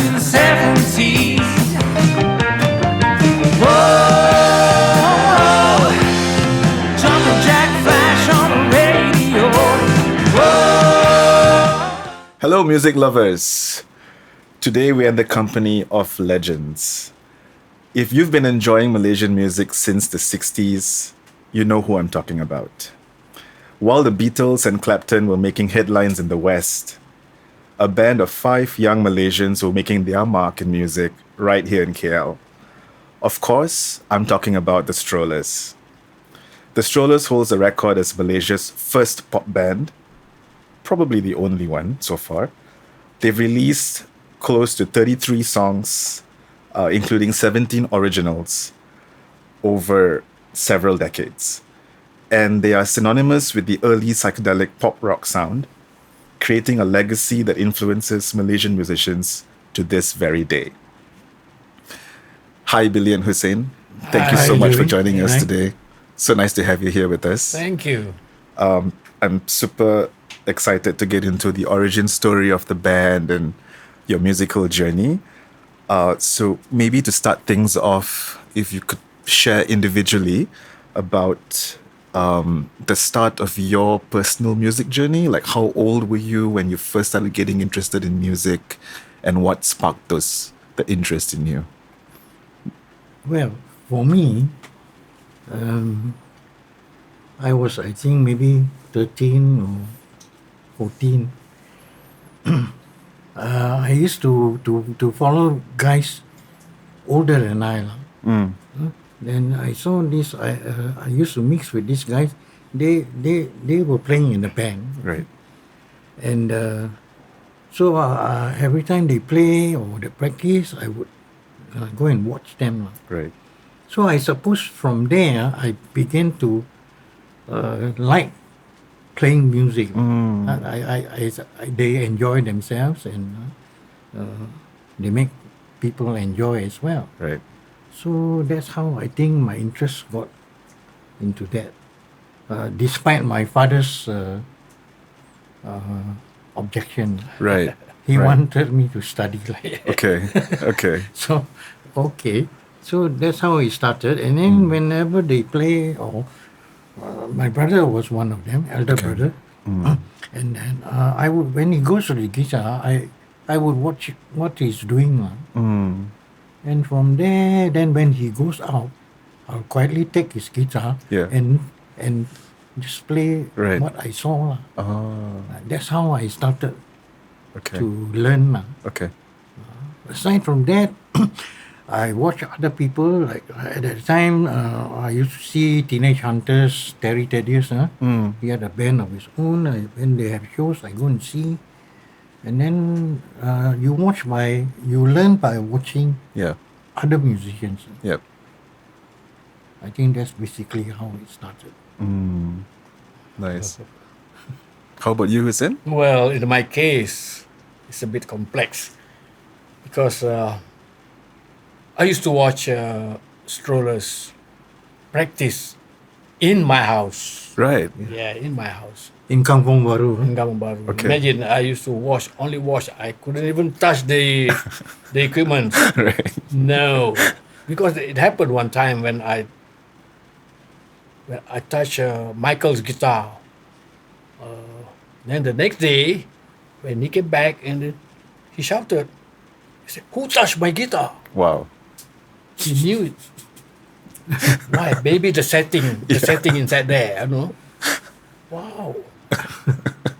1970s. Whoa, jumping jack flash on the radio. Whoa. Hello, music lovers. Today we're in the company of legends. If you've been enjoying Malaysian music since the 60s, you know who I'm talking about. While the Beatles and Clapton were making headlines in the West, a band of 5 young Malaysians were making their mark in music right here in KL. Of course, I'm talking about the Strollers. The Strollers holds the record as Malaysia's first pop band, probably the only one so far. They've released close to 33 songs, including 17 originals, over several decades. And they are synonymous with the early psychedelic pop rock sound, creating a legacy that influences Malaysian musicians to this very day. Hi, Billy and Hussein. Thank you so much for joining us today. So nice to have you here with us. Thank you. I'm super excited to get into the origin story of the band and your musical journey. So maybe to start things off, if you could share individually about the start of your personal music journey. Like, how old were you when you first started getting interested in music, and what sparked the interest in you? Well, for me, I think, maybe 13 or 14. I used to follow guys older than I. Then I saw this. I used to mix with these guys. They were playing in the band, Right. and so every time they play or they practice, I would go and watch them. Right. So I suppose from there I began to like playing music. They enjoy themselves, and they make people enjoy as well. Right. So that's how I think my interest got into that. Despite my father's objection, Right. he right. wanted me to study like that. Okay. So that's how it started. And then whenever they play, or my brother was one of them, elder brother, and then I would, when he goes to the guitar, I would watch what he's doing. And from there, then when he goes out, I'll quietly take his guitar and just play what I saw. That's how I started to learn. Okay. Aside from that, I watch other people. Like at that time, I used to see Teenage Hunters, Terry Tedious. He had a band of his own. When they have shows, I go and see. And then you learn by watching other musicians. Yep. I think that's basically how it started. Nice. How about you, Hussein? Well, in my case, it's a bit complex because I used to watch Strollers practice in my house. Right. Yeah, in my house. In Kampung Baru. In Kampung Baru. Okay. Imagine, I used to only watch. I couldn't even touch the equipment. Right. No, because it happened one time when I touched Michael's guitar. Then the next day, when he came back and he shouted, he said, "Who touched my guitar?" Wow. He knew it. Why? Maybe the setting inside there, Wow.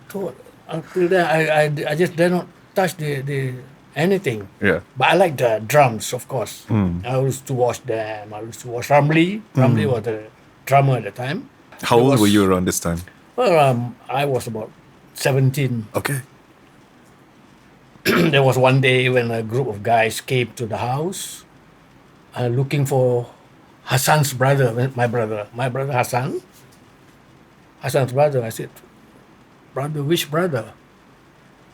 So until then, I just did not touch the anything. Yeah. But I like the drums, of course. I used to watch them. I used to watch Ramli. Ramli was the drummer at the time. How old were you around this time? Well, I was about 17. Okay. There was one day when a group of guys came to the house looking for Hassan's brother, my brother Hassan. Hassan's brother. I said, "Brother, which brother?"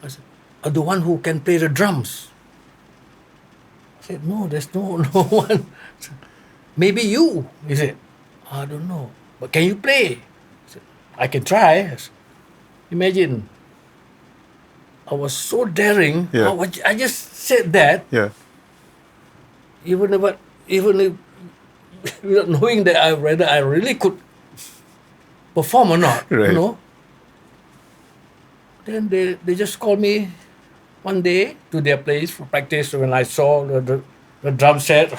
I said, "The one who can play the drums." I said, "No, there's no one." "Maybe you." He said, "I don't know. But can you play?" I said, "I can try." Imagine I was so daring. Yeah. I just said that, Yeah. even if without knowing that whether I really could perform or not. Right. You know. Then they just called me one day to their place for practice. When I saw the drum set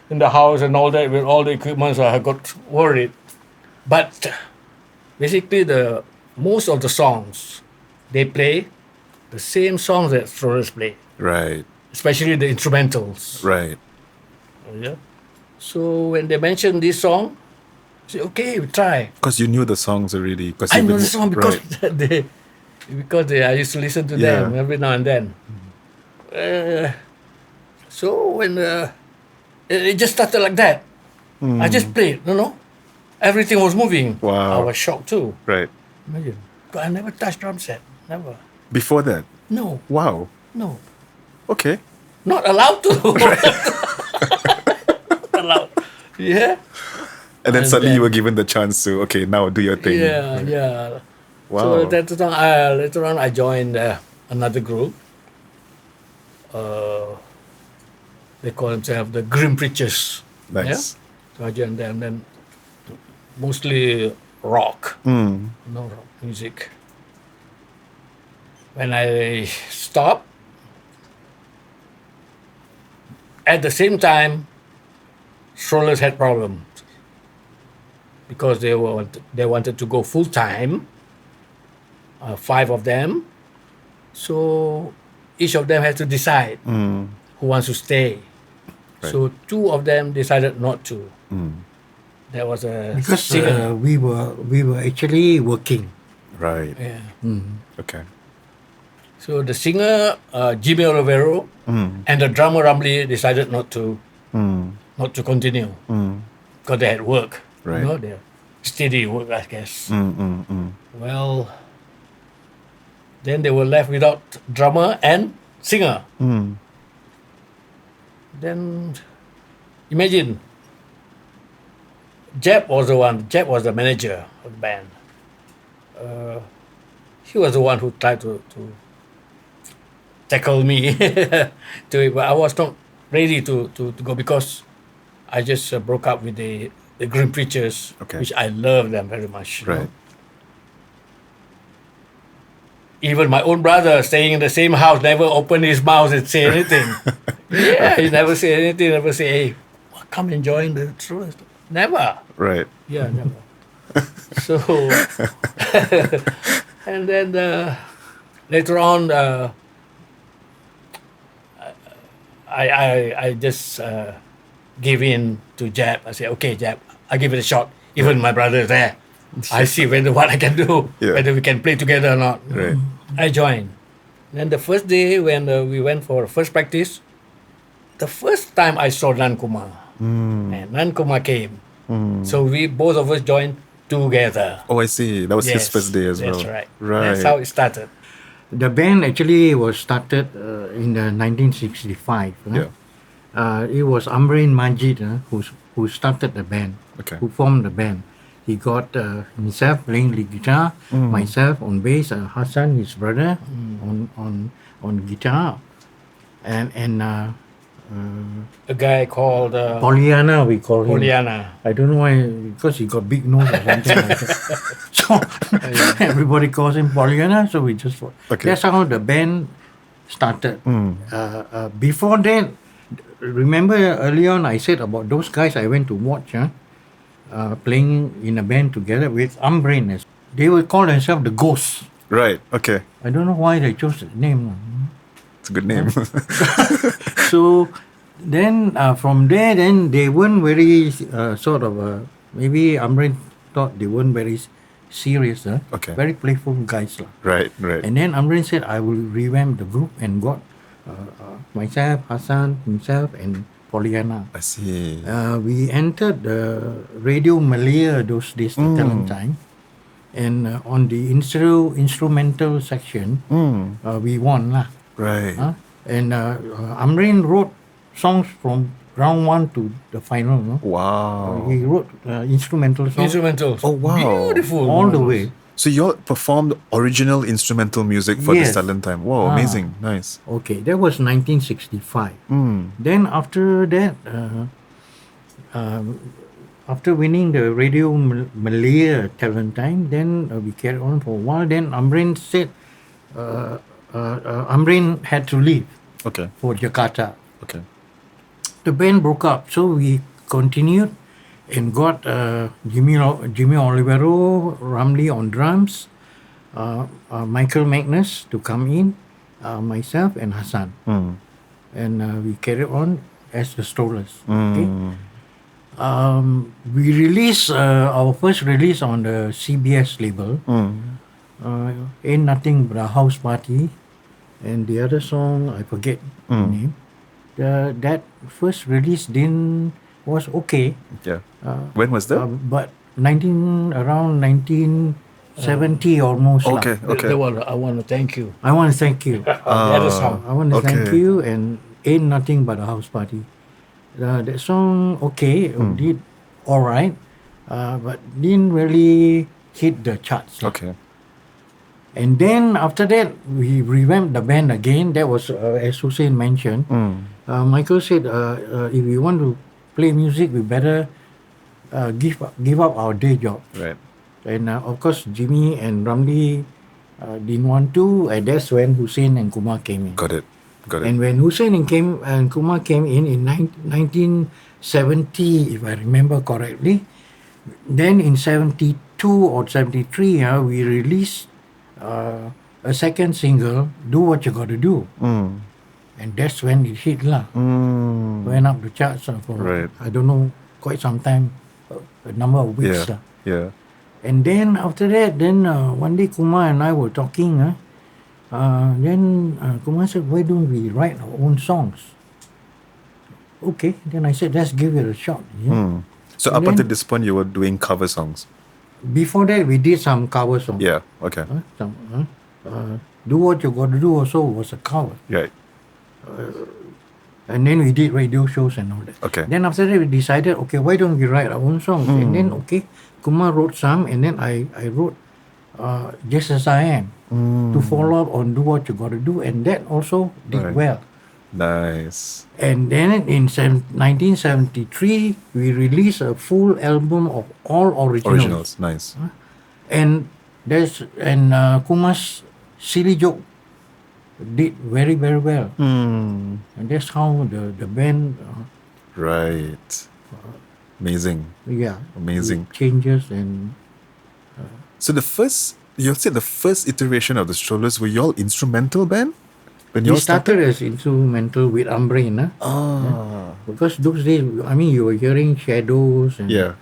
in the house and all that with all the equipment, so I got worried. But basically, most of the songs they play the same songs that Strollers play, Right. especially the instrumentals. Right. Yeah. So when they mentioned this song, I said, okay, we try. Because you knew the songs already. Cause I you've know been- the song because Right. I used to listen to them every now and then. So when it just started like that, I just played, everything was moving. Wow. I was shocked too. Right. Imagine, 'cause I never touched drum set, never. Before that. No, Wow. no, Okay. not allowed to. Not allowed. Yeah. And then And suddenly you then- were given the chance to, okay, now do your thing. Yeah, yeah. Wow. So later on, I joined another group. They call themselves the Grim Preachers. Nice. Yeah? So I joined them. Then mostly rock, Mm. no rock music. When I stopped, at the same time, Strollers had problems because they wanted to go full time. 5 of them, so each of them had to decide Mm. who wants to stay. Right. So 2 of them decided not to. Mm. There was a Because singer. we were actually working. Right. Yeah. Okay. So the singer Jimmy Olivero Mm. and the drummer Ramli decided not to Mm. continue Mm. because they had work. Right. They're steady work, I guess. Mm. Mm. Mm. Well, then they were left without drummer and singer. Mm. Then imagine, Jeb was the manager of the band. He was the one who tried to tackle me to it, but I was not ready to go because I just broke up with the Grim Preachers, Okay. which I love them very much. you know. Right. Even my own brother staying in the same house never opened his mouth and say anything. Yeah, he never say anything, never say, hey, come and join the Strollers. Never. Right. Yeah, never. So, and then later on, I just gave in to Jab. I said, okay, Jab, I give it a shot. Even my brother is there. I see what I can do, Yeah. whether we can play together or not. Right. I joined. Then the first day when we went for first practice, the first time I saw Nan Kumar, and Nan Kumar came. So we both of us joined together. Oh, I see. That was his Yes, first day as well. That's right. Right. That's how it started. The band actually was started in 1965. Yeah. It was Amrin Majid who started the band, Okay. who formed the band. He got himself playing lead guitar, myself on bass, Hassan, his brother, on guitar, and A guy called Pollyanna, we call him. Juliana. I don't know why, because he got big nose or something like that. So everybody calls him Pollyanna, so we just... Okay. That's how the band started. Before that, remember early on I said about those guys I went to watch, playing in a band together with Umbrain. They would call themselves the Ghosts. Right. Okay. I don't know why they chose the name. It's a good name. So then from there, then they weren't very maybe Amrin thought they weren't very serious. Okay. Very playful guys. right. Right. And then Amrin said, I will revamp the group and got myself, Hassan, himself, and Pollyanna. I see. We entered the Radio Malaya those days, the talent time. And on the instrumental section, we won lah. Right. And Amrin wrote songs from round 1 to the final. Wow. He wrote instrumental songs Instrumentals. Oh, wow. Beautiful. all the way. So you all performed original instrumental music for this Yes. silent time. Wow, amazing. Nice. Okay, that was 1965. Then after that, after winning the Radio Malaya talent time, then we carried on for a while. Then Amrin said, Amrin had to leave Okay. for Jakarta. Okay. The band broke up, so we continued and got Jimmy Olivero, Ramli on drums, Michael Magnus to come in, myself and Hassan, and we carried on as the Strollers. Okay. We released our first release on the CBS label. Ain't Nothing But a House Party, and the other song I forget the name. That first release was okay, Yeah. When was that? but around 1970 almost. lah. Okay. Okay. The one I want to thank you. I want to thank you. The other song. I want to thank Okay. you, and Ain't Nothing But a House Party. That song, okay, did all right, but didn't really hit the charts. Okay. And then after that, we revamped the band again. That was, as Hussein mentioned. Michael said, if we want to play music, we better give up our day job. Right. And of course, Jimmy and Ramli didn't want to, and that's when Hussein and Kumar came in. Got it. Got it. And when Hussein and Kumar came in 1970, if I remember correctly, then in 72 or 73, we released a second single, Do What You Gotta Do. And that's when it hit lah. Went up the charts for, Right. I don't know, quite some time, a number of weeks. Yeah. Yeah. And then after that, one day Kumar and I were talking. Then Kumar said, why don't we write our own songs? Okay, then I said, let's give it a shot. Yeah. So And up until then- this point, you were doing cover songs. Before that, we did some cover songs. Yeah. Okay. Do What You Gotta Do also was a cover. Right. And then we did radio shows and all that. Okay. Then after that, we decided, okay, why don't we write our own songs? And then, okay, Kumar wrote some, and then I wrote Just As I Am to follow up on Do What You Gotta Do, and that also did Right. well. Nice. And then in 1973, we released a full album of all originals. Originals. Nice. And Kumar's Silly Joke did very, very well. And that's how the band, Right. Amazing. Amazing. it changes. And So you said the first iteration of the Strollers, were you all instrumental band? When you we all started as instrumental with Ambrain. Because those days, I mean, you were hearing Shadows and Yeah.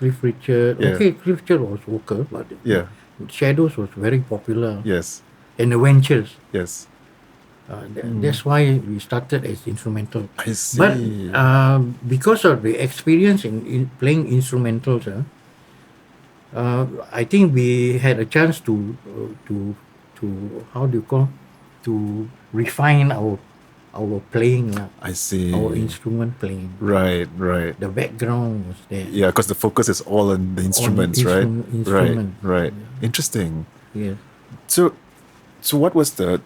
Cliff Richard. Yeah. Okay, Cliff Richard was vocal, but Yeah. Shadows was very popular. Yes. And the Ventures. Yes. That's why we started as instrumental. I see. But because of the experience in playing instrumentals, I think we had a chance to how do you call, to refine our playing, I see. our instrument playing. Right. Right. The background was there. Yeah, because the focus is all on the instruments, right? instrument. Right. Interesting. Yeah. So what was the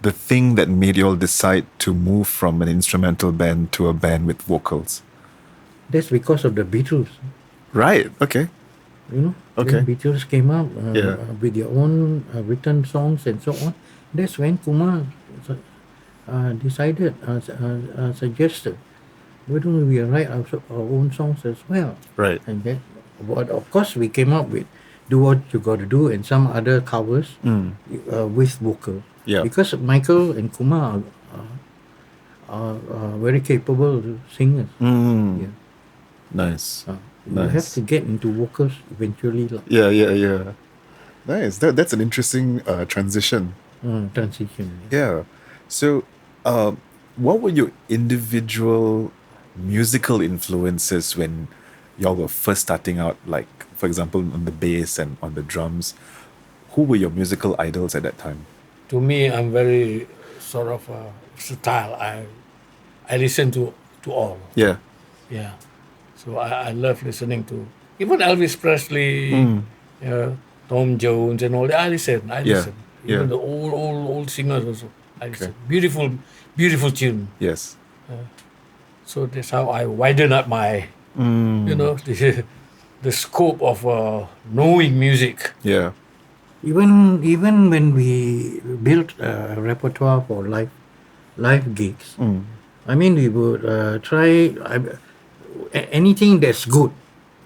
thing that made you all decide to move from an instrumental band to a band with vocals? That's because of the Beatles. Right. Okay. You know, Okay. when Beatles came up Yeah. with their own written songs and so on. That's when Kumar decided, suggested, why don't we write our own songs as well? Right. And that, but of course, we came up with Do What You Gotta Do and some other covers with vocal. Yeah. Because Michael and Kumar are very capable singers. Yeah. Nice. You have to get into vocals eventually. Like, Yeah. Nice. That's an interesting transition. transition. Yeah. So, what were your individual musical influences when y'all were first starting out? Like, for example, on the bass and on the drums. Who were your musical idols at that time? To me, I'm very sort of versatile. I listen to all. Yeah. Yeah. So I love listening to Even Elvis Presley, Tom Jones, and all that. I listen. Yeah, Listen. Even yeah. the old singers also. I listen. Okay. Beautiful tune. Yes. So that's how I widen up my, the scope of knowing music. Yeah. Even when we built a repertoire for live gigs, I mean, we would try anything that's good,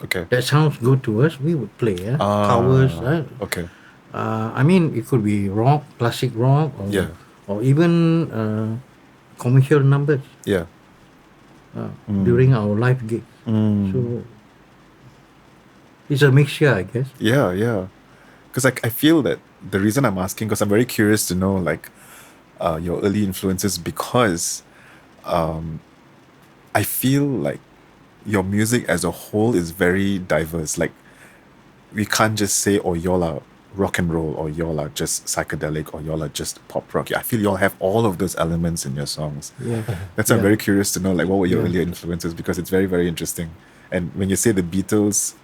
Okay. that sounds good to us, we would play. Covers. Okay. I mean, it could be rock, classic rock, Yeah. or even commercial numbers Yeah. during our live gigs. So it's a mixture, I guess. Yeah, yeah. Because I feel that the reason I'm asking, because I'm very curious to know like your early influences, because I feel like your music as a whole is very diverse. Like we can't just say, oh, y'all are rock and roll, or y'all are just psychedelic, or y'all are just pop rock. I feel y'all have all of those elements in your songs. Yeah. That's why I'm Yeah. very curious to know like what were your Yeah. earlier influences, because it's very, very interesting. And when you say the Beatles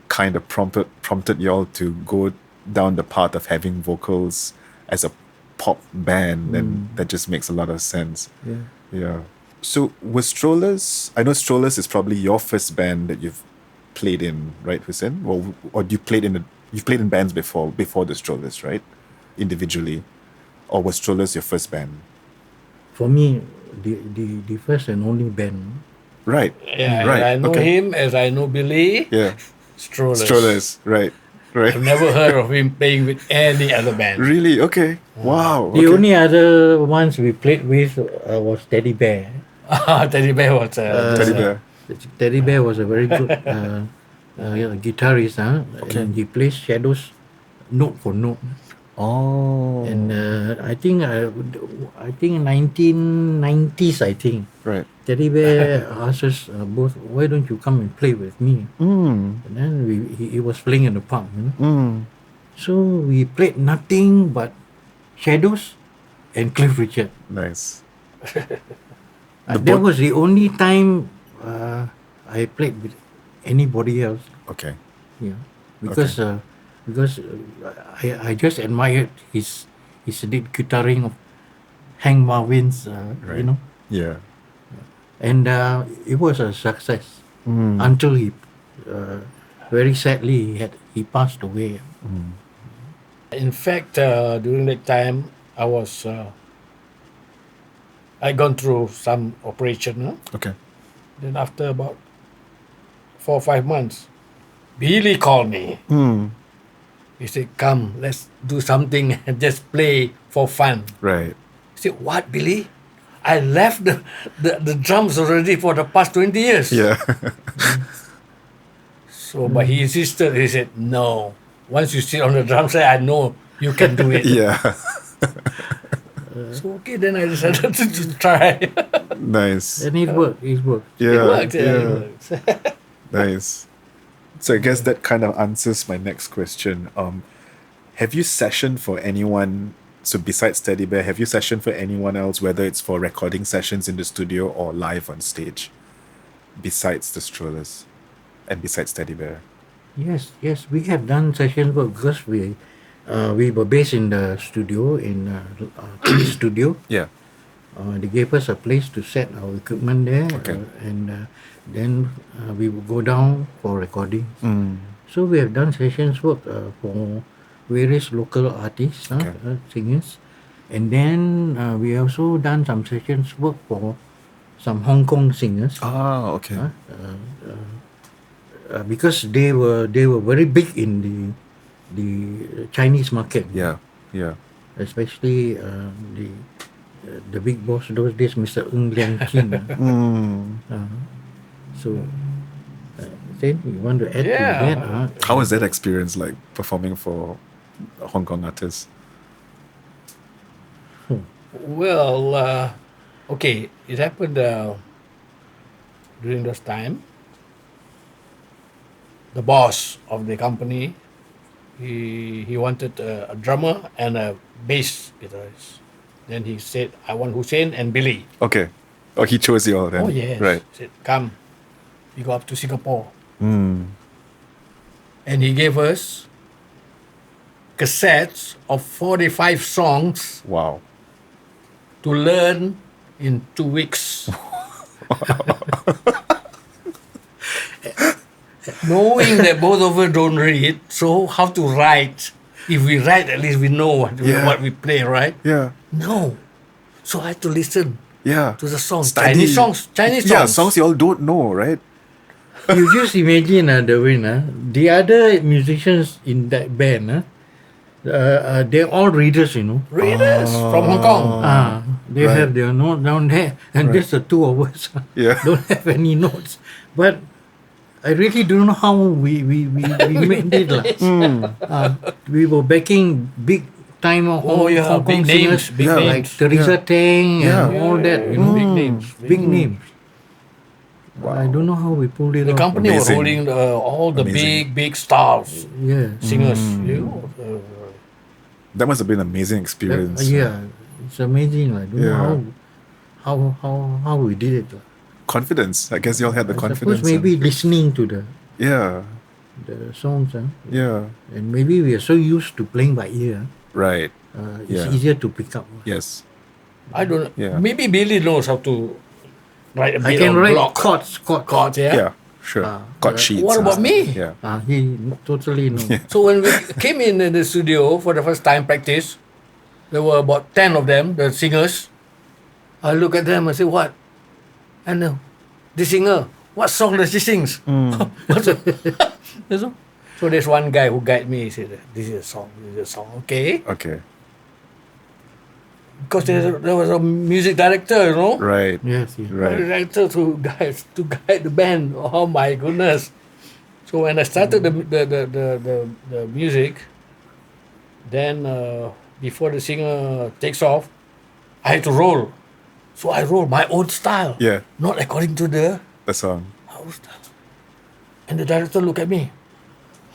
kind of prompted y'all to go down the path of having vocals as a pop band, then that just makes a lot of sense. Yeah. Yeah. So was Strollers, I know Strollers is probably your first band that you've played in, right, Hussein? Or you've played in bands before the Strollers, right? Individually. Or was Strollers your first band? For me, the first and only band. Right. Yeah, Right. I know Okay. him as I know Billy. Yeah. Strollers. Strollers. Right. Right. I've never heard of him playing with any other band. Really? Okay. Wow. The okay. only other ones we played with was Teddy Bear. Teddy Bear was Teddy Bear. Teddy Bear was a very good guitarist, and he plays Shadows note for note. Oh. And I think 1990s, I think Right. Teddy Bear asked us both, why don't you come and play with me? And then he was playing in the pub, so we played nothing but Shadows and Cliff Richard. Nice. That was the only time I played with anybody else. Okay. Yeah, because I just admired his lead guitaring of Hank Marvin's, Right. Yeah. and it was a success until he very sadly he passed away. In fact, during that time, I gone through some operation. Okay. Then after about 4 or 5 months, Billy called me. He said, "Come, let's do something and just play for fun." Right. I said, "What, Billy? I left the drums already for the past 20 years." Yeah. So, but he insisted. He said, "No. Once you sit on the drum set, I know you can do it." yeah. So, okay, then I decided to try. And Nice. it worked. It worked. Yeah. It worked. Yeah, yeah. it worked. Nice. So I guess that kind of answers my next question. Have you sessioned for anyone? So besides Teddy Bear, have you sessioned for anyone else, whether it's for recording sessions in the studio or live on stage, besides the Strollers and besides Teddy Bear? Yes, we have done session work because we were based in the studio in studio. Yeah. They gave us a place to set our equipment there, Okay. and then we would go down for recording. So we have done sessions work for various local artists, Okay. singers, and then we also done some sessions work for some Hong Kong singers. Ah, okay. Because they were very big in the Chinese market. Yeah. Yeah. Especially the big boss those days, Mr. Ng Liang Kin. So, then you want to add to Yeah. that? How was that experience like performing for Hong Kong artists? Well, okay, it happened during this time. The boss of the company, he wanted a drummer and a bass guitarist. Then he said, "I want Hussein and Billy." Okay. Oh, he chose you all then. Oh yes. Right. He said, "Come, we go up to Singapore." and he gave us cassettes of 45 songs Wow. to learn in 2 weeks. Knowing that both of us don't read, so how to write? If we write, at least we know what we play, right? Yeah. No. So I had to listen Yeah. to the songs. Study. Chinese songs. Yeah, songs you all don't know, right? You just imagine, Darwin, the other musicians in that band, they're all readers, Readers from Hong Kong. They Right. have their note down there, and just the two of us Yeah. don't have any notes. But I really don't know how we made it. We were backing big time of Hong Kong big singers, names, big Yeah. like names. Teresa Teng Yeah. and all that, Big names. big names. I don't know how we pulled it The off. company was Amazing. holding all the Amazing. big stars, Yeah. singers. That must have been an amazing experience. Yeah, it's amazing. I don't Yeah. know how we did it. Confidence. I guess you all had the I confidence. suppose maybe listening to the Yeah. songs, Yeah. and maybe we are so used to playing by ear. Right. It's Yeah. easier to pick up. Yes. I don't know. Yeah. Maybe Billy knows how to write a I bit can of write block. chords. Chords, yeah? Yeah. Sure. Got sheets. What and about stuff. me? Yeah. He totally knows. So when we came in the studio for the first time practice, there were about 10 of them, the singers. I look at them and say, what? And this singer, what song does he sing? What's it? So there's one guy who guided me. He said, this is a song, okay? Okay. Because there was a music director, Right. Yes. Right. Director to guide the band. Oh my goodness! So when I started the music, then before the singer takes off, I had to roll. So I roll my own style. Yeah. Not according to the The song. own style. And the director looked at me.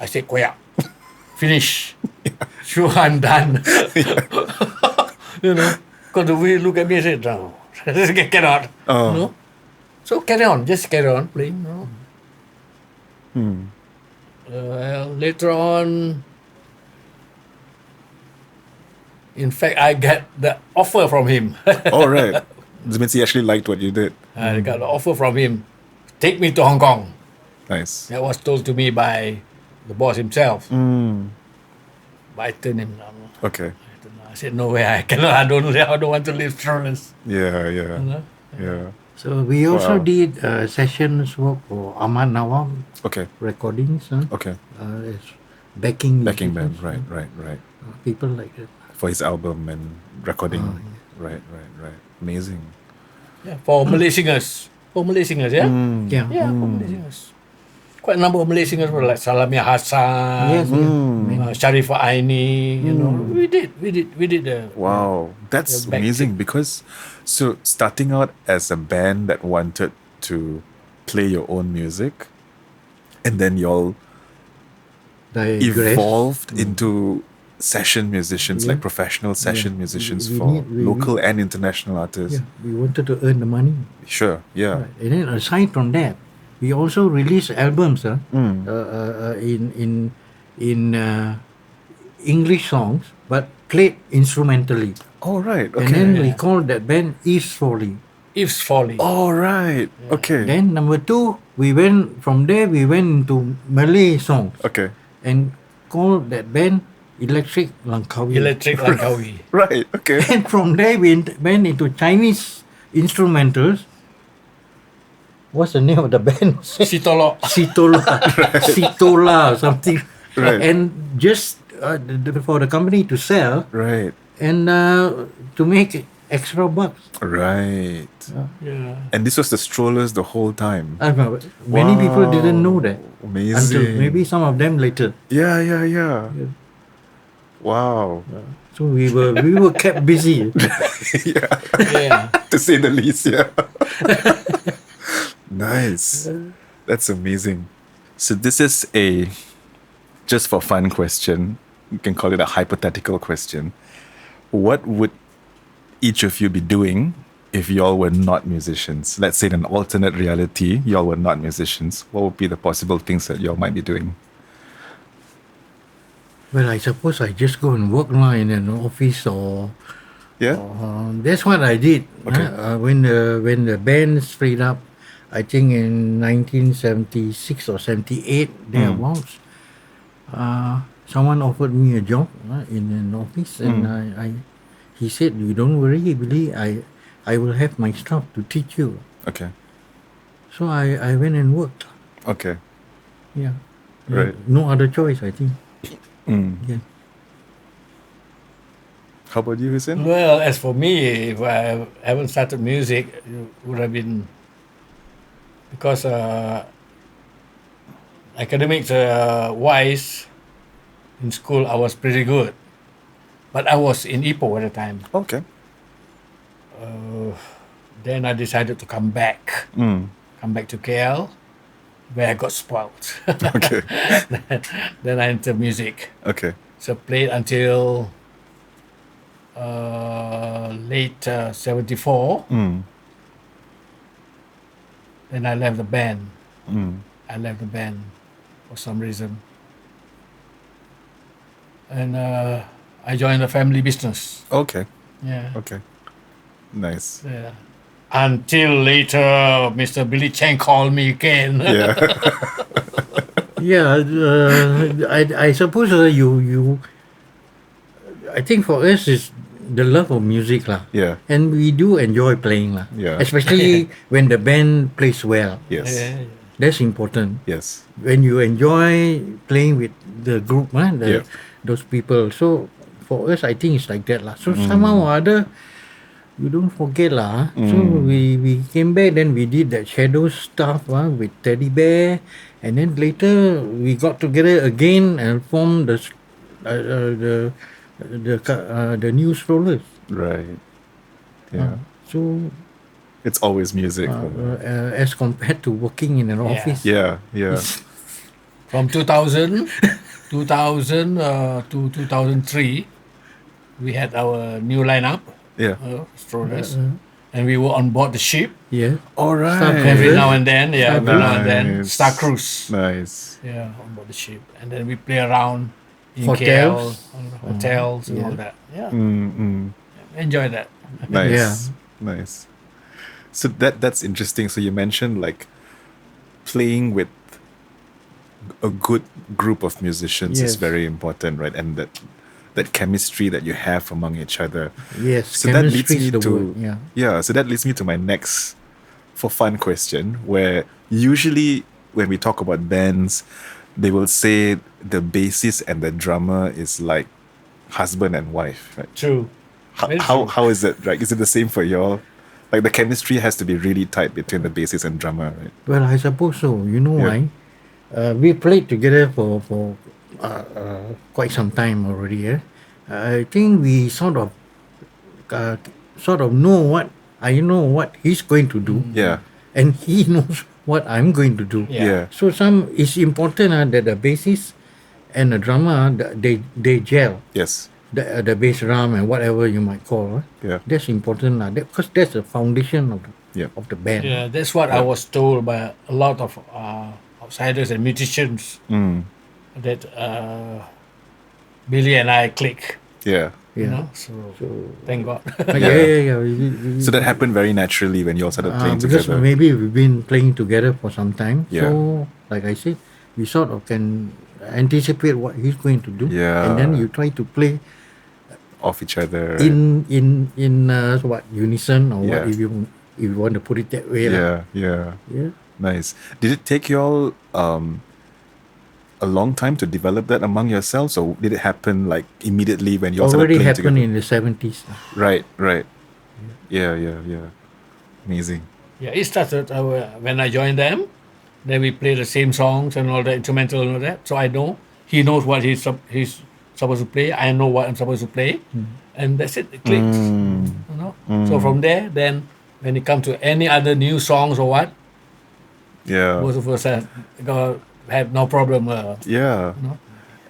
I said, "Koyak, finish. Sure, I'm done." Because the way he looked at me, I said, "No, cannot." Oh. So carry on, just carry on playing. Later on, in fact, I got the offer from him. All right. This means he actually liked what you did. I got the offer from him. Take me to Hong Kong. Nice. That was told to me by the boss himself. But I turned him down. Okay. I said, no way, I cannot. I don't want to leave Strollers. Yeah. Yeah. Yeah. So we also Wow. did sessions work for Ahmad Nawam Okay. recordings. Okay. As backing Backing musicians, band. Right. people like that. For his album and recording. Right. Amazing. Yeah, for Malay singers. For Malay singers, yeah? Yeah. Yeah, for Malay singers. Quite a number of Malay singers were like Salamia Hassan, Yes. Sharifah Aini, We did the Wow, that's The back amazing because so starting out as a band that wanted to play your own music and then y'all evolved into session musicians, like professional session musicians We for need- local and international artists. Yeah, we wanted to earn the money. Sure, yeah. Right. And then aside from that, we also released albums in English songs, but played instrumentally. All right, And okay. then we called that band Eve's Folly. Eve's Folly. All right, okay. Then number two, we went into Malay songs Okay, and called that band Electric Langkawi. Electric Langkawi. right, okay. And from there we went into Chinese instrumentals. What's the name of the band? Sitolo. Sitola or something. Right. And just for the company to sell Right, and to make extra bucks. right. Yeah. And this was the Strollers the whole time. I remember, many people didn't know that. Amazing. Until maybe some of them later. Yeah. Wow. So we were kept busy. Yeah. To say the least, yeah. Nice. That's amazing. So this is a just for fun question. You can call it a hypothetical question. What would each of you be doing if y'all were not musicians? Let's say in an alternate reality, y'all were not musicians. What would be the possible things that y'all might be doing? Well, I suppose I just go and work now in an office or Yeah. that's what I did. Okay. When the band split up, I think in 1976 or 78 thereabouts, someone offered me a job in an office, and he said, "You don't worry, Billy. I will have my staff to teach you." Okay. So I went and worked. Okay. Yeah. Right. No other choice, I think. Mm. Yeah. How about you, Hussein? Well, as for me, if I haven't started music, it would have been because academics wise in school I was pretty good, but I was in Ipoh at the time. Okay. Then I decided to come back to KL, where I got spoiled. Okay. Then I entered music. Okay. So played until late 74. Then I left the band. I left the band for some reason. And I joined a family business. Okay. Yeah. Okay. Nice. Yeah. Until later, Mr. Billy Cheng called me again. Yeah. Yeah, I suppose you. I think for us is the love of music lah. Yeah. And we do enjoy playing lah. Yeah. Especially when the band plays well. Yes. Yeah. That's important. Yes. When you enjoy playing with the group, Yeah. those people. So for us, I think it's like that lah. So somehow or other, you don't forget lah. So we came back, then we did that shadow stuff with Teddy Bear, and then later we got together again and formed the new Strollers. Right. Yeah. So It's always music. as compared to working in an Yeah. office. Yeah. Yeah. From 2000 to 2003, we had our new lineup, Yeah. Strollers, and we were on board the ship Yeah. All right. every Cruise. now and then. Yeah, every now and then. Nice. Star Cruise. Nice. Yeah, on board the ship, and then we play around in Hotels. KL, on hotels and all that. Yeah, enjoy that. Nice. Yeah. Nice. So that's interesting. So you mentioned like playing with a good group of musicians is Yes. very important, right? And that chemistry that you have among each other. Yes. So that leads chemistry is me the to word. Yeah. So that leads me to my next for fun question, where usually when we talk about bands, they will say the bassist and the drummer is like husband and wife, right? True. Very true. How is it? Right? Is it the same for y'all? Like the chemistry has to be really tight between the bassist and drummer, right? Well, I suppose so. You know Yeah. why? We played together for quite some time already. I think we sort of know what I know what he's going to do, Yeah. and he knows what I'm going to do. Yeah. Yeah. So it's important that the bassist and the drummer they gel. Yes. The bass drum and whatever you might call. Yeah. That's important because that's the foundation Yeah. of the band. Yeah, that's what I was told by a lot of outsiders and musicians that Billy and I click. Yeah. You Yeah. know, so thank God. Yeah. So that happened very naturally when you all started playing because together. maybe we've been playing together for some time. Yeah. So, like I said, we sort of can anticipate what he's going to do. Yeah. And then you try to play Off each other. in what unison or Yeah. what if you want to put it that way. lah. Yeah. Yeah. Nice. Did it take you all a long time to develop that among yourselves, or did it happen like immediately when you all started Already playing happened together? in the 70s. Right. Yeah. Amazing. Yeah, it started when I joined them. Then we play the same songs and all the instrumental and all that. So I know he knows what he's supposed to play. I know what I'm supposed to play, and that's it. It clicks. You know. So from there, then when it comes to any other new songs or what, Yeah. both of us have no problem. Yeah. No.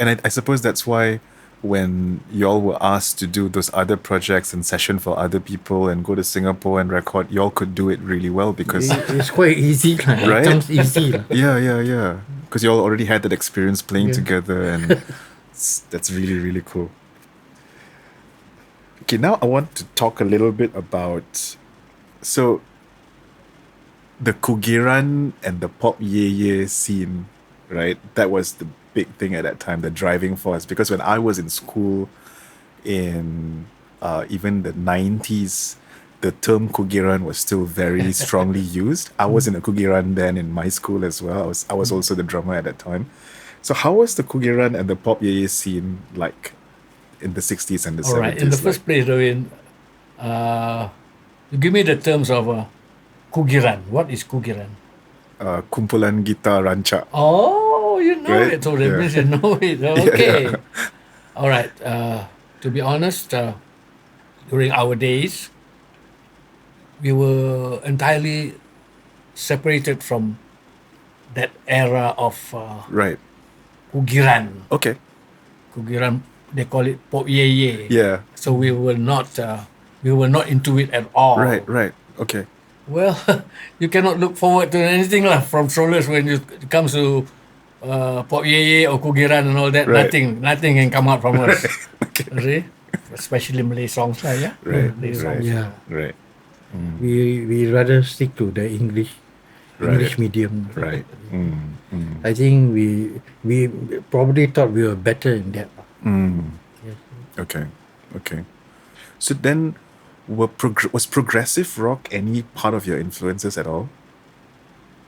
And I suppose that's why when y'all were asked to do those other projects and session for other people and go to Singapore and record, y'all could do it really well because It's quite easy. Lah. Right? It comes easy. Lah. yeah. Because y'all already had that experience playing Yeah. together, and That's really, really cool. Okay, now I want to talk a little bit about so the Kugiran and the pop ye scene, right? That was the big thing at that time, the driving force. Because when I was in school in even the 90s, the term Kugiran was still very strongly used. I was in a Kugiran then in my school as well. I was also the drummer at that time. So how was the Kugiran and the pop ye scene like in the 60s and the All 70s? right. In the first place, Darwin, you give me the terms of Kugiran. What is Kugiran? Kumpulan gitar rancak. Oh, you know Right? it. So that Yeah. means you know it. Okay. All right. To be honest, during our days, we were entirely separated from that era of Right. Kugiran. Okay. Kugiran, they call it pop ye. Yeah. So we were not into it at all. Right. Right. Okay. Well, you cannot look forward to anything lah from Strollers when it comes to pop ye or Kugiran and all that. Right. Nothing can come out from us. Okay. You see? Especially Malay songs lah, yeah. Right. Malay Right. songs. Yeah. Right. We rather stick to the English Right. medium. Right. I think we probably thought we were better in that. Okay. Okay. So then, was progressive rock any part of your influences at all?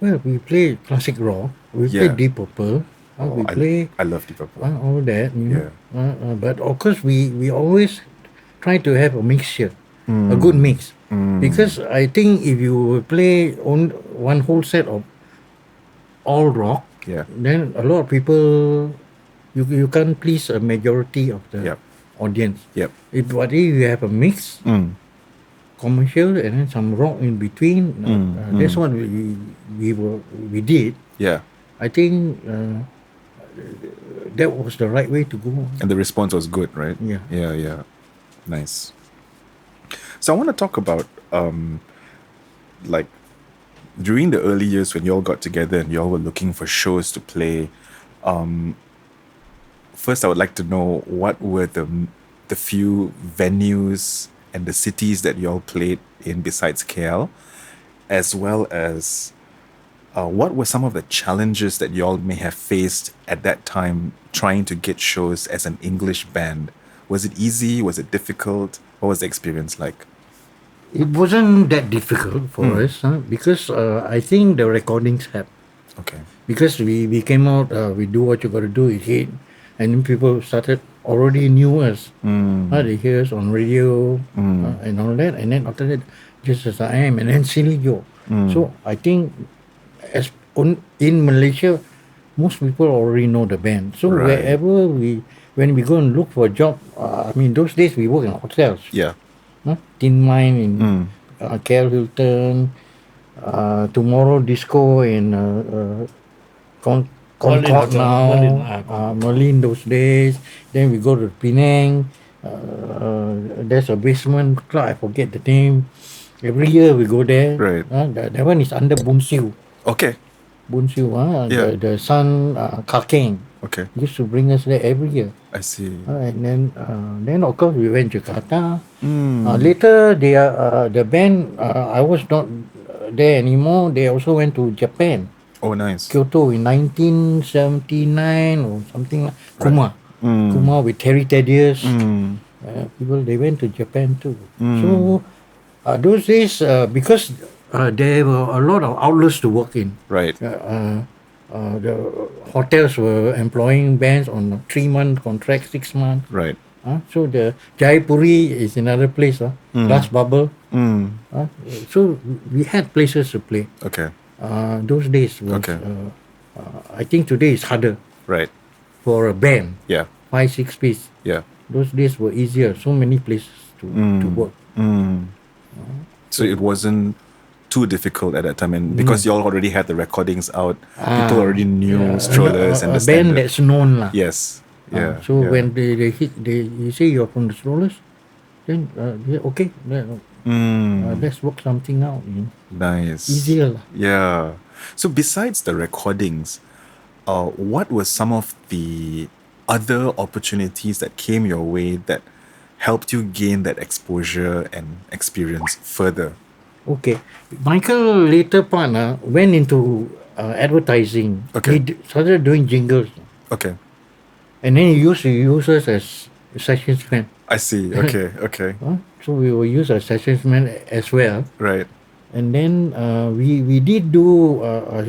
Well, we play classic rock. We play Yeah. Deep Purple. We play I love Deep Purple. all that. You know. But of course, we always try to have a mixture, a good mix. Because I think if you play on one whole set of all rock, Yeah. then a lot of people you can't please a majority of the Yep. audience. Yep. If you have a mix, commercial and then some rock in between, that's what we did. Yeah. I think that was the right way to go. And the response was good, right? Yeah. Yeah. Yeah. Nice. So I want to talk about like during the early years when you all got together and you all were looking for shows to play. First, I would like to know what were the few venues and the cities that you all played in besides KL, as well as what were some of the challenges that you all may have faced at that time trying to get shows as an English band? Was it easy? Was it difficult? What was the experience like? It wasn't that difficult for us because I think the recordings helped. Okay. Because we came out, we do what you got to do, it hit, and then people started already knew us. They hear us on radio and all that, and then after that, just as I am, and then Silly Joe. So I think in Malaysia, most people already know the band. So Right. wherever when we go and look for a job, I mean those days we work in hotels. Yeah. Tin Mine in KL Hilton, Tomorrow Disco in Concord now, Merlin those days. Then we go to Penang. There's a basement club, I forget the name. Every year we go there. Right. That one is under Boon Siu. Okay. Boon Siu, Yeah. the son Kakeng Okay. used to bring us there every year. I see. And then of course we went to Jakarta. Later the band I was not there anymore. They also went to Japan, Oh, nice. Kyoto in 1979 or something. Kuma with Terry Tedious. People they went to Japan too. So those days because there were a lot of outlets to work in. Right. The hotels were employing bands on a 3-month contract, 6 months. Right. So the Jaipuri is another place, Glass Bubble. So we had places to play. Okay. Those days was, Okay. I think today is harder Right. for a band, Yeah. 5-6 piece. Yeah. Those days were easier. So many places to work. So it wasn't too difficult at that time, and because you all already had the recordings out, people already knew Strollers and a the band standard. that's known lah. Yes. Yeah. So yeah. when they hit, you say you're from the Strollers, then okay, let's work something out. Nice. Easier lah. Yeah. So besides the recordings, what were some of the other opportunities that came your way that helped you gain that exposure and experience further? Okay. Michael later part went into advertising. Okay. He started doing jingles. Okay. And then he used to use us as sessionsmen. I see. Okay. Okay. So we will use as sessionsmen as well. Right. And then we did do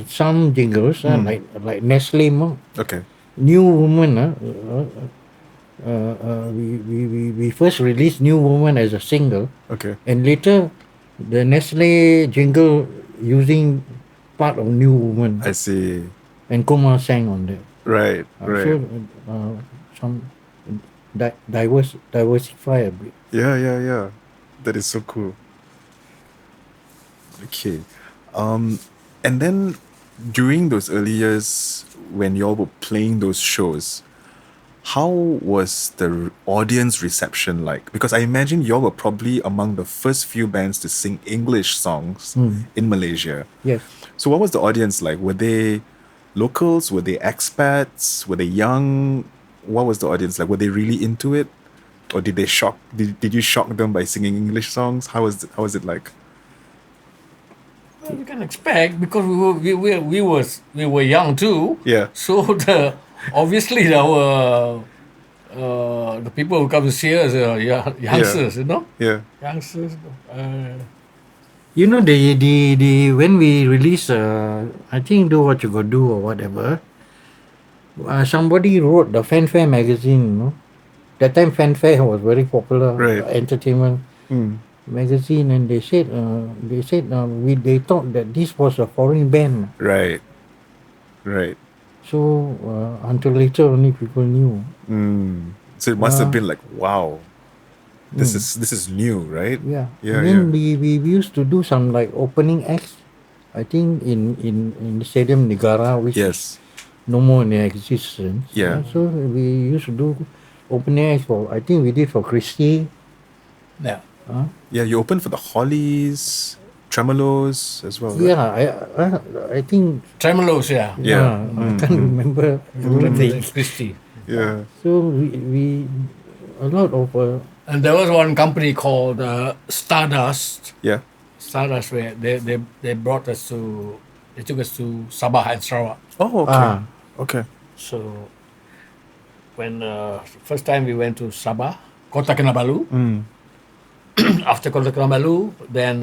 some jingles like Nestle, Okay. New Woman. We first released New Woman as a single, Okay. and later the Nestle jingle using part of New Woman, I see. and Kumar sang on that. Right. Right. So some diversify a bit. Yeah, yeah, yeah. That is so cool. Okay. And then during those early years when y'all were playing those shows, how was the audience reception like? Because I imagine y'all were probably among the first few bands to sing English songs in Malaysia. Yes. So what was the audience like? Were they locals? Were they expats? Were they young? What was the audience like? Were they really into it? Or did they shock? Did you shock them by singing English songs? How was it like? Well, you can expect because we were young too. Yeah. So obviously our the people who come to see us are youngsters, you know, Yeah. youngsters. You know the when we release I think Do What You Gotta Do or whatever, somebody wrote the Fanfare magazine. You know, that time Fanfare was very popular, Right. entertainment magazine, and they said they thought that this was a foreign band. Right. Right. So until later only people knew. So it must have been like, wow, this is new, right? Yeah. Yeah. And then Yeah. we used to do some like opening acts. I think in the Stadium Negara, which Yes. no more in existence. Yeah. So we used to do opening acts for, I think we did for Christie. Yeah. Yeah. You opened for the Hollies, Tremolos as well. Right? Yeah, I think. Tremolos, yeah. Yeah. I can't remember everything. Christie. Yeah. So we a lot of And there was one company called Stardust. Yeah. Stardust, where they brought us to, they took us to Sabah and Sarawak. Oh, okay. Okay. So when first time we went to Sabah, Kota Kinabalu. After Kota Kinabalu, then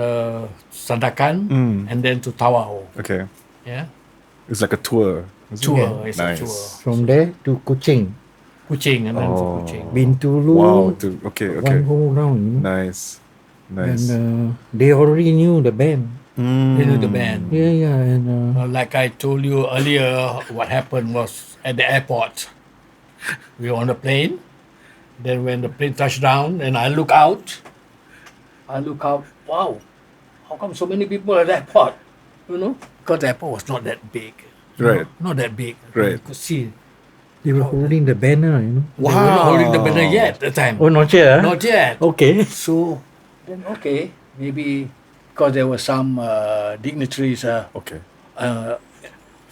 Sandakan, and then to Tawau. Okay. Yeah, It's like a tour. isn't tour. it? It's Nice. a tour. from there to Kuching, Kuching, and then Oh. for Kuching. Bintulu. Wow. Okay. One Okay. whole round. You know? Nice. Nice. And they already knew the band. They knew the band. Yeah, and Like I told you earlier, what happened was at the airport. We were on the plane. Then when the plane touched down, and I look out. Wow, how come so many people at the airport? You know, because the airport was not that big. You Right. know, not that big. Right. You could see. they were holding the banner. You know. They were not holding the banner yet at the time. Oh, not yet. Not yet. Okay. So then, okay, maybe because there were some dignitaries Okay.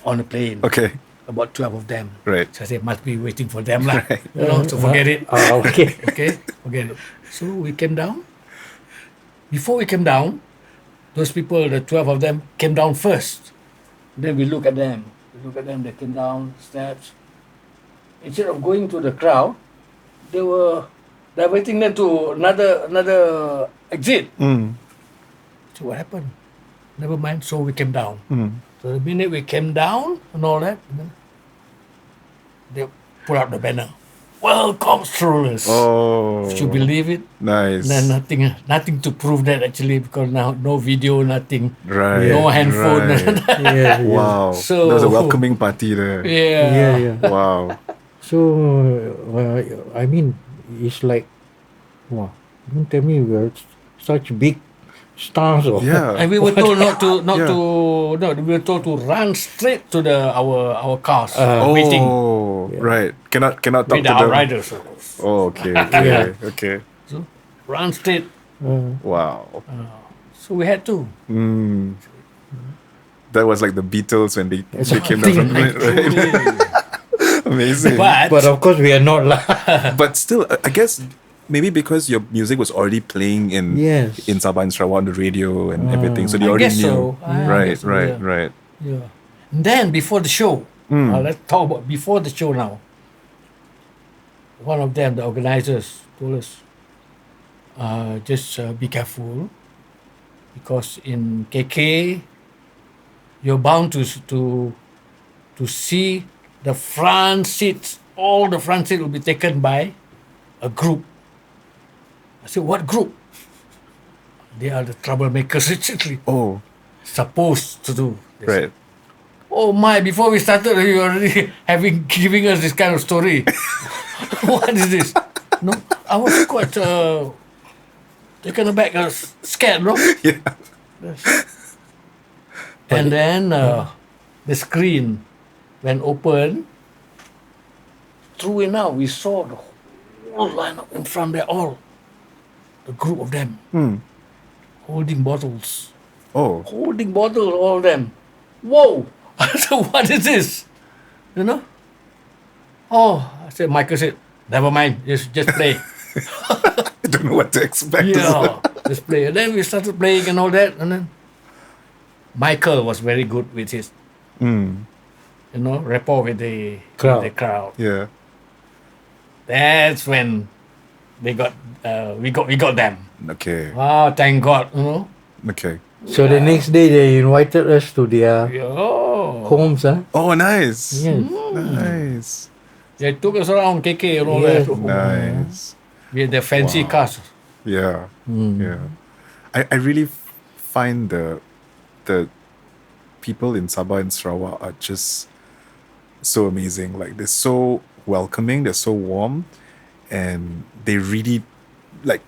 on the plane. Okay. About 12 of them. Right. So I said, must be waiting for them lah. Right. You know, so forget it. Okay. Okay, forget it. So we came down. Before we came down, those people, the 12 of them, came down first. Then we look at them. They came down steps. Instead of going to the crowd, they were diverting them to another exit. So what happened? Never mind. So we came down. So the minute we came down and all that, they put out the banner. Welcome, Strollers. Oh. If you believe it, Nice. then nothing to prove that actually, because now no video, nothing, Right. no handphone. Right. Yeah. Wow. So- There's a welcoming party there. Yeah. Wow. So I mean, it's like, wow. Don't tell me we are such big stars. Or Yeah. And we were told Yeah. we were told to run straight to our cars, Oh, waiting right. Cannot talk with to the them. riders. Oh, okay. Okay. Yeah. Okay. So run straight. Wow. So we had to. That was like the Beatles when they came down Something from like right? Amazing. But of course, we are not lah. But still, I guess maybe because your music was already playing in Yes. in Sabah and Sarawak on the radio and everything, so they I already guess knew. so. I Right, guess so, right, yeah. right. Yeah. Then before the show, let's talk about before the show now. One of them, the organizers, told us, just be careful, because in KK, you're bound to see the front seats. All the front seats will be taken by a group. I said, what group? They are the troublemakers, actually. Oh, Supposed to do. They said. right. Oh my, before we started, you already giving us this kind of story. What is this? No, I was quite taken aback, scared, no? Yeah. And then the screen, when open, true enough, we saw the whole lineup in front there, all. The group of them, holding bottles. Oh, Holding bottle, all of them. Whoa! I said, what is this? You know? Oh, I said, Michael said, never mind, just play. I don't know what to expect. Yeah, just play. And then we started playing and all that. And then Michael was very good with his, rapport with the Crowd. With the crowd. Yeah. That's when we got them. Okay. Wow, thank God, Okay. So the next day, they invited us to their Oh, homes. Oh, nice. Yes. Nice. they took us around KK and all Yes. that. Nice. We had the fancy cars. Yeah. Yeah. I really find the people in Sabah and Sarawak are just so amazing. Like, they're so welcoming, they're so warm, and they really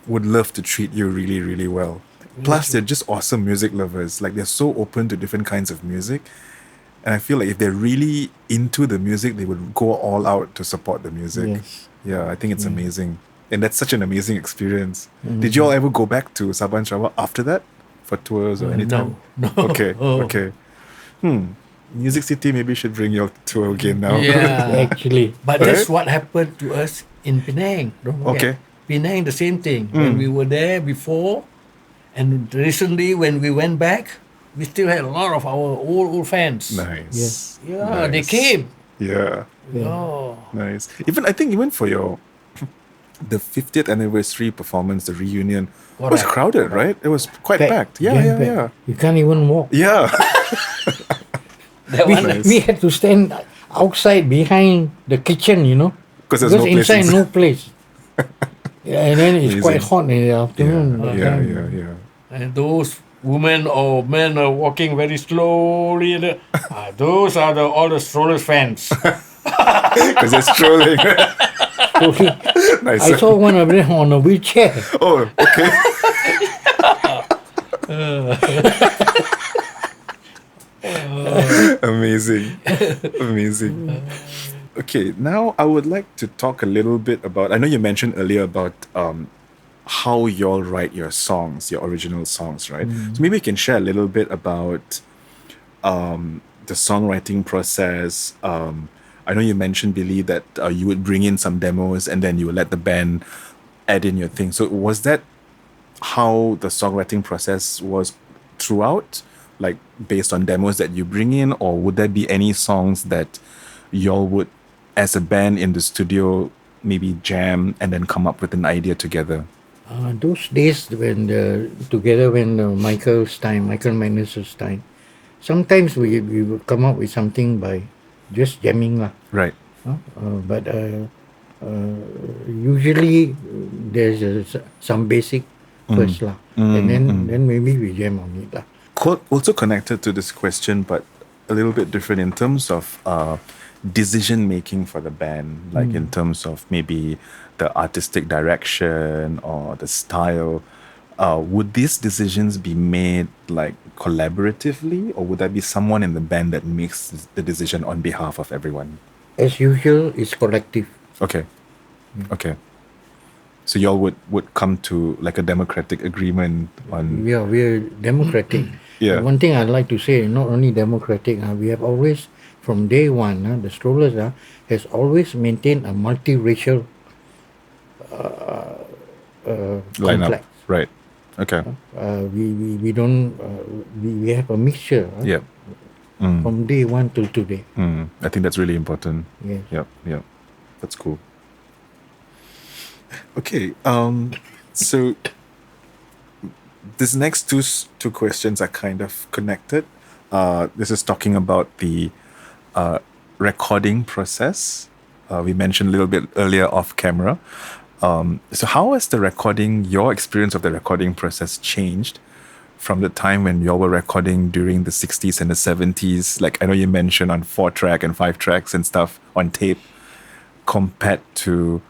would love to treat you really, really well. Plus, they're just awesome music lovers. Like, they're so open to different kinds of music. And I feel like if they're really into the music, they would go all out to support the music. Yes. Yeah, I think it's amazing. And that's such an amazing experience. Did you all ever go back to Sabah and Sarawak after that for tours or anything? No. Okay, okay. Music City maybe should bring your tour again now. Yeah. Actually. But that's what happened to us in Penang. Don't forget. Okay. Penang, the same thing. When we were there before, and recently when we went back, we still had a lot of our old fans. Nice. Yes. Yeah, they Nice. came. Yeah, Oh, nice. I think even for your the 50th anniversary performance, the reunion, it was Correct. crowded, right? It was quite packed. Yeah, Jam yeah, packed. yeah. You can't even walk. Yeah. that We, one. Nice. we had to stand outside behind the kitchen, 'Cause there's no place inside inside. no place. Yeah, and then it's quite Amazing. hot in the afternoon. that Yeah, time. yeah. And those women or men are walking very slowly. Those are all the Strollers fans. Because they're strolling. Okay. Nice. I saw one of them on a wheelchair. Oh, okay. Amazing. Amazing. Okay, now I would like to talk a little bit about, I know you mentioned earlier about how y'all write your songs, your original songs, right? So maybe you can share a little bit about the songwriting process. I know you mentioned, Billy, that you would bring in some demos and then you would let the band add in your thing. So was that how the songwriting process was throughout, like based on demos that you bring in, or would there be any songs that y'all would, as a band in the studio, maybe jam and then come up with an idea together? Those days when Michael Magnus's time, sometimes we would come up with something by just jamming lah. Right. But usually there's some basic first lah, and then maybe we jam on it lah. Also connected to this question, but a little bit different in terms of decision making for the band, like in terms of maybe the artistic direction or the style. Would these decisions be made like collaboratively, or would there be someone in the band that makes the decision on behalf of everyone? As usual, it's collective. Okay. Okay. So y'all would come to like a democratic agreement on. We're democratic. Yeah. One thing I'd like to say, not only democratic, we have always from day one, the Strollers has always maintained a multiracial Lineup. complex. Right. Okay. We don't we have a mixture Yep. from day one till today. I think that's really important. Yes. Yep. Yep. That's cool. Okay. So this next two questions are kind of connected. This is talking about the recording process. We mentioned a little bit earlier off camera. So how has your experience of the recording process changed from the time when y'all were recording during the 60s and the 70s? Like, I know you mentioned on 4-track and 5 tracks and stuff on tape, compared to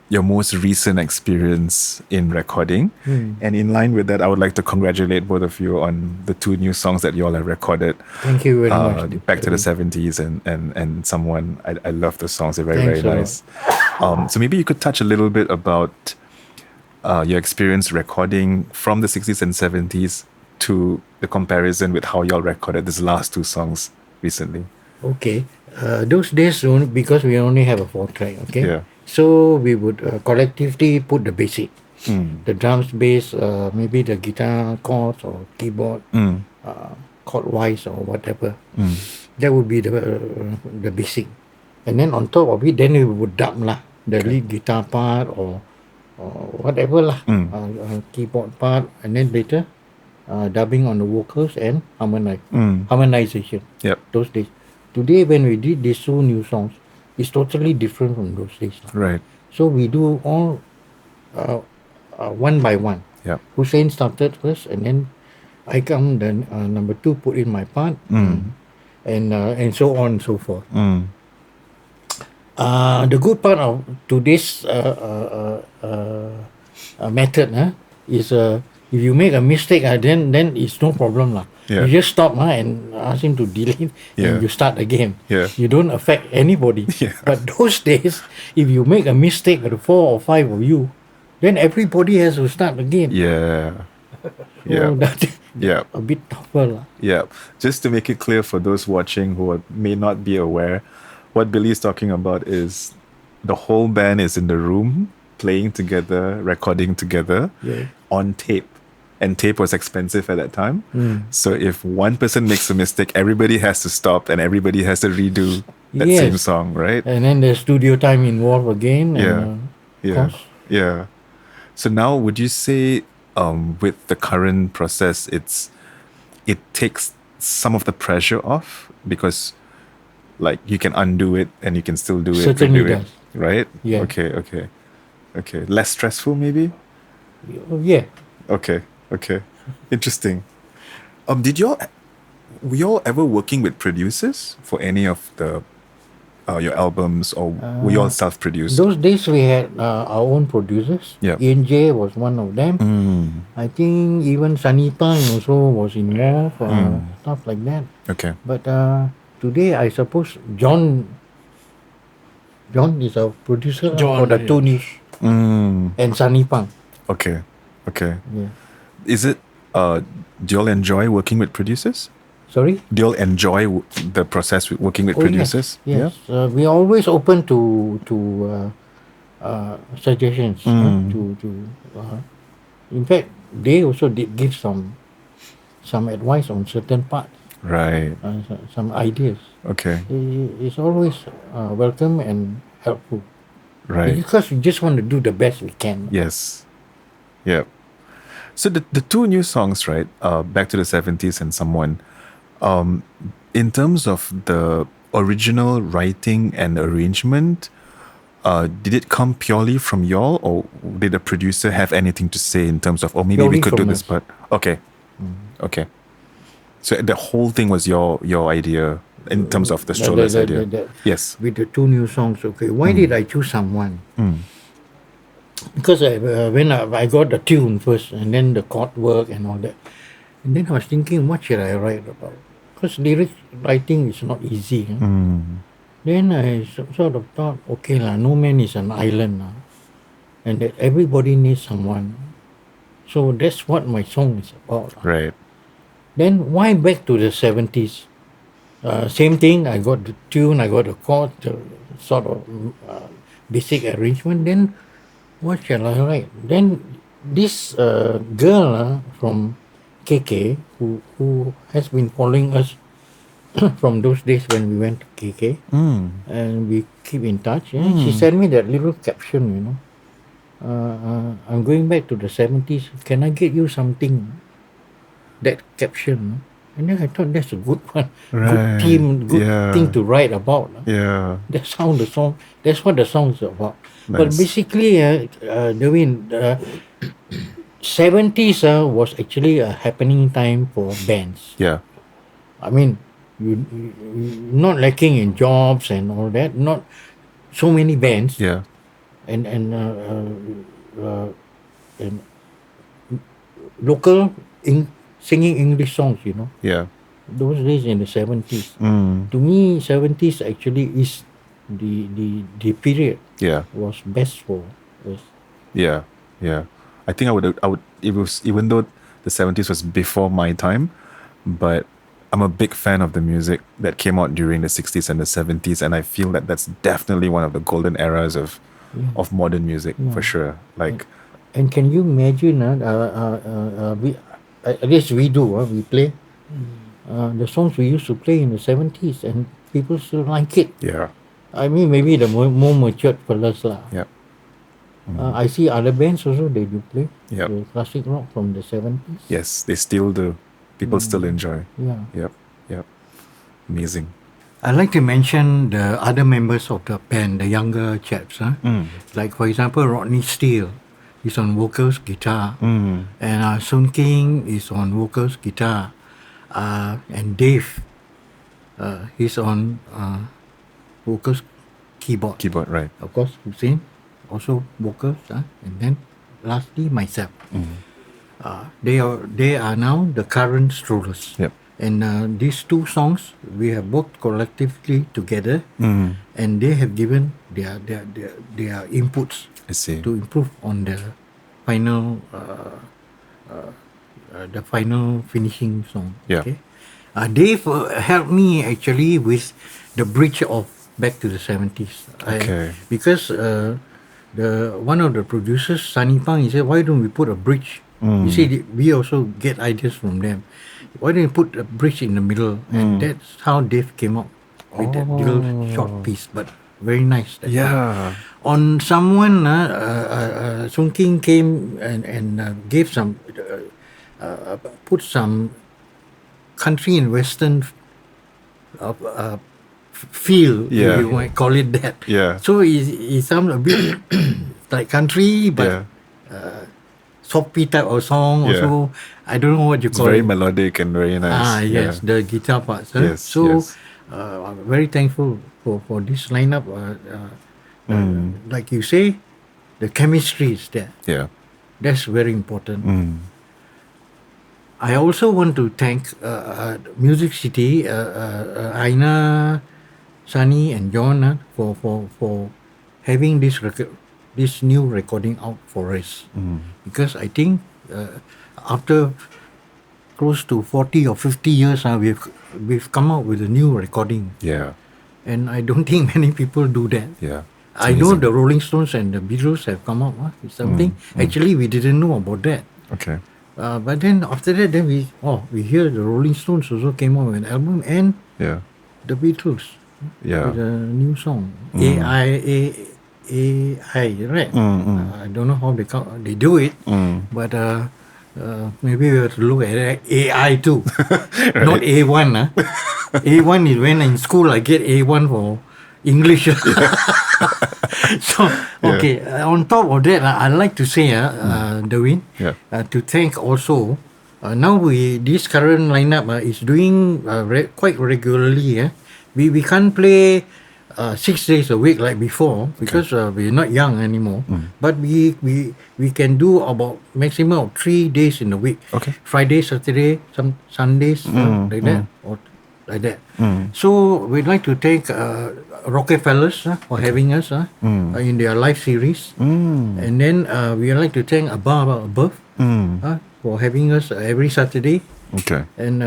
your most recent experience in recording. And in line with that, I would like to congratulate both of you on the 2 new songs that you all have recorded. Thank you very much. Back to the 70s and Someone. I love the songs. They're very, Thanks very a nice. So maybe you could touch a little bit about your experience recording from the 60s and 70s to the comparison with how y'all recorded these last 2 songs recently. Okay. Those days, because we only have a 4-track, okay? Yeah. So we would collectively put the basic. The drums, bass, maybe the guitar chords or keyboard, chord wise or whatever. That would be the basic. And then on top of it, then we would dub the lead guitar part or whatever keyboard part, and then later dubbing on the vocals and harmonization. Yep. Those days. Today, when we did these 2 new songs, it's totally different from those days. Right. So we do all one by one. Yeah. Hussein started first, and then I come then number 2, put in my part, and so on and so forth. The good part of today's method is if you make a mistake, then it's no problem Yeah. You just stop and ask him to delete, Yeah. and you start again. Yeah. You don't affect anybody. Yeah. But those days, if you make a mistake, the 4 or 5 of you, then everybody has to start again. Yeah. So Yeah. that Yeah. a bit tougher. Yeah. Just to make it clear for those watching who may not be aware, what Billy is talking about is the whole band is in the room playing together, recording together on tape. And tape was expensive at that time. So if one person makes a mistake, everybody has to stop and everybody has to redo that Yes. same song, right? And then the studio time involved again. And, Yeah. cost. Yeah. So now would you say with the current process it takes some of the pressure off, because like you can undo it and you can still do it, Certainly redo it, does. right? Yeah. Okay. Less stressful maybe? Yeah. Okay. Interesting. Were y'all ever working with producers for any of the your albums, or were y'all self-produced? Those days we had our own producers. Yeah. Ian J was one of them. I think even Sunny Pang also was involved, stuff like that. Okay. But today, I suppose John is a producer John, for the yeah. 2 new and Sunny Pang. Okay. Yeah. Is it do y'all enjoy working with producers? Sorry? Do y'all enjoy the process with working with producers? Yes. We are always open to suggestions. In fact, they also did give some advice on certain parts, Right. some ideas. Okay. It's always welcome and helpful. Right. Because we just want to do the best we can. Yes. Yeah. So the 2 new songs, right? Back to the 70s and Someone. In terms of the original writing and arrangement, did it come purely from y'all, or did the producer have anything to say in terms of, maybe we Purely could do from this us. part? Okay. Okay. So the whole thing was your idea in terms of the Strollers idea. Yes. With the 2 new songs, okay. Why did I choose Someone? Because when I got the tune first, and then the chord work and all that, and then I was thinking, what should I write about? Because lyric writing is not easy. Then I sort of thought, okay no man is an island and that everybody needs someone. So that's what my song is about. Right. Then why back to the 70s? Same thing. I got the tune. I got the chord, the sort of basic arrangement. Then what shall I write? Then this girl from KK who has been following us from those days when we went to KK, and we keep in touch. And she sent me that little caption, you know. I'm going back to the 70s. Can I get you something? That caption. And then I thought that's a good one. Right. Good theme, good Yeah. thing to write about. Yeah. That's how the song, that's what the song is about. But Nice. basically, Devin, 70s was actually a happening time for bands. Yeah. I mean, you not lacking in jobs and all that. Not so many bands, Yeah. and local singing English songs. You know, Yeah. those days in the 70s. Mm. To me, 70s actually is the period Yeah. was best for us. Yeah. Yeah. I think I would it was, even though the 70s was before my time, but I'm a big fan of the music that came out during the 60s and the 70s, and I feel that that's definitely one of the golden eras of modern music for sure. Like, And can you imagine? We at least we do. We play the songs we used to play in the 70s, and people still like it. yeah. I mean, maybe the more matured fellas lah. Yeah. I see other bands also they do play Yep. the classic rock from the 70s. Yes, they still do. People still enjoy. Yeah. Yep. Yep. Amazing. I'd like to mention the other members of the band, the younger chaps. Like, for example, Rodney Steele. He's on vocals, guitar. And Sun King is on vocals, guitar. And Dave, he's on vocals, keyboard. Keyboard, right. Of course, Hussein, also vocals. And then lastly, myself. They are now the current Strollers. Yep. And these two songs, we have worked collectively together, and they have given their inputs I see. to improve on the final finishing song. Yeah. Okay? Dave helped me actually with the bridge of Back to the 70s. Okay. Because the one of the producers, Sunny Pang, he said, why don't we put a bridge? You see, we also get ideas from them. Why don't you put a bridge in the middle? And that's how Dave came up with that little short piece, but very nice. that one. Yeah. On someone, Sung King came and gave some, put some country and western feel, Yeah. if you might call it that. Yeah. So it sounds a bit like country, but Yeah. soppy type of song. Yeah. Also, I don't know what you It's call very it. melodic and very nice. Yes, Yeah. the guitar parts. Yes, So yes. I'm very thankful for this lineup. Like you say, the chemistry is there. Yeah. That's very important. I also want to thank Music City, Aina, Sunny, and John for having this new recording out for us. Because I think after close to 40 or 50 years, we've come out with a new recording. Yeah. And I don't think many people do that. Yeah. It's I know amazing. the Rolling Stones and the Beatles have come out with something. Actually, we didn't know about that. Okay. But then after that, then we hear the Rolling Stones also came out with an album, and Yeah. the Beatles Yeah. with a new song. AI, right? I don't know how they do it, but maybe we have to look at AI too, not A1. A1 is when in school I get A1 for English. So okay, on top of that, I'd like to say, Darwin, Yeah. to thank also. Now this current lineup is doing quite regularly. We can't play 6 days a week like before because we're not young anymore. But we can do about maximum of 3 days in a week. Okay. Friday, Saturday, some Sundays like that or like that. So we'd like to thank Rockefellers for having us in their live series, and then we'd like to thank Above for having us every Saturday Okay. And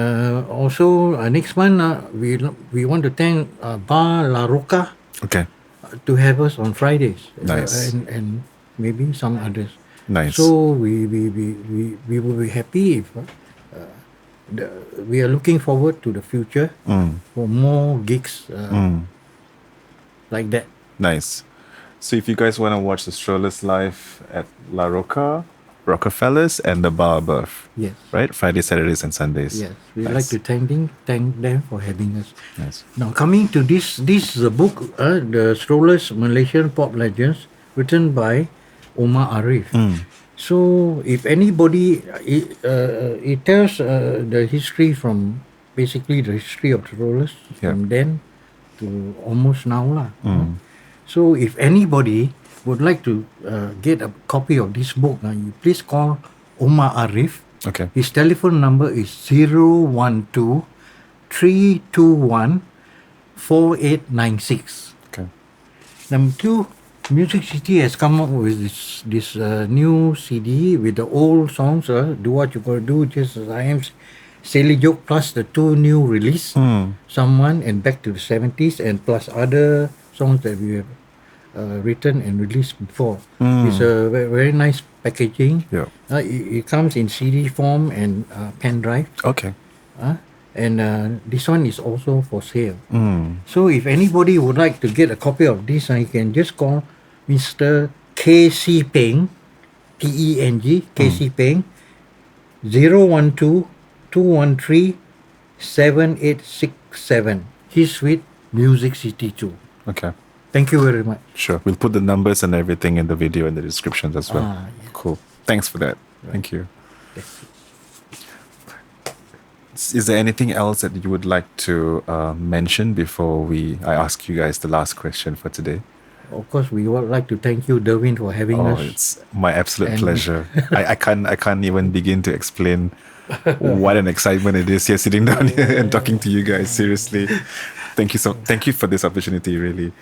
also next month we want to thank Bar La Roca Okay. to have us on Fridays. Nice. And maybe some others. Nice. So we will be happy if we are looking forward to the future for more gigs like that. Nice. So if you guys want to watch the Strollers live at La Roca, Rockefellers, and the Bar Above, Yes. right? Fridays, Saturdays, and Sundays. Yes, we'd Nice. like to thank them for having us. Nice. Now coming to this is a book, the Strollers Malaysian Pop Legends, written by Omar Arif. So if anybody, it tells the history from basically the history of Strollers from then to almost now lah. So if anybody would like to get a copy of this book, you please call Omar Arif. Okay. His telephone number is 012 321 4896. Okay. Number two, Music City has come up with this new CD with the old songs. Do What You Gotta Do, Just As I Am, Silly Joke, plus the two new release, Someone and Back to the 70s, and plus other songs that we have written and released before. It's a very nice packaging. Yeah. It comes in CD form and pen drive. Okay. And this one is also for sale. So if anybody would like to get a copy of this, you can just call Mr. K.C. Peng, P-E-N-G, K.C. Peng, 012 213 7867. He's with Music City too. Okay. Thank you very much. Sure. We'll put the numbers and everything in the video and the descriptions as well. Yeah. Cool. Thanks for that. Thank you. Is there anything else that you would like to mention before I ask you guys the last question for today? Of course, we would like to thank you, Derwin, for having Oh, us. it's my absolute And- pleasure. I can't even begin to explain what an excitement it is here sitting down here and talking to you guys. Seriously. Thank you for this opportunity, really.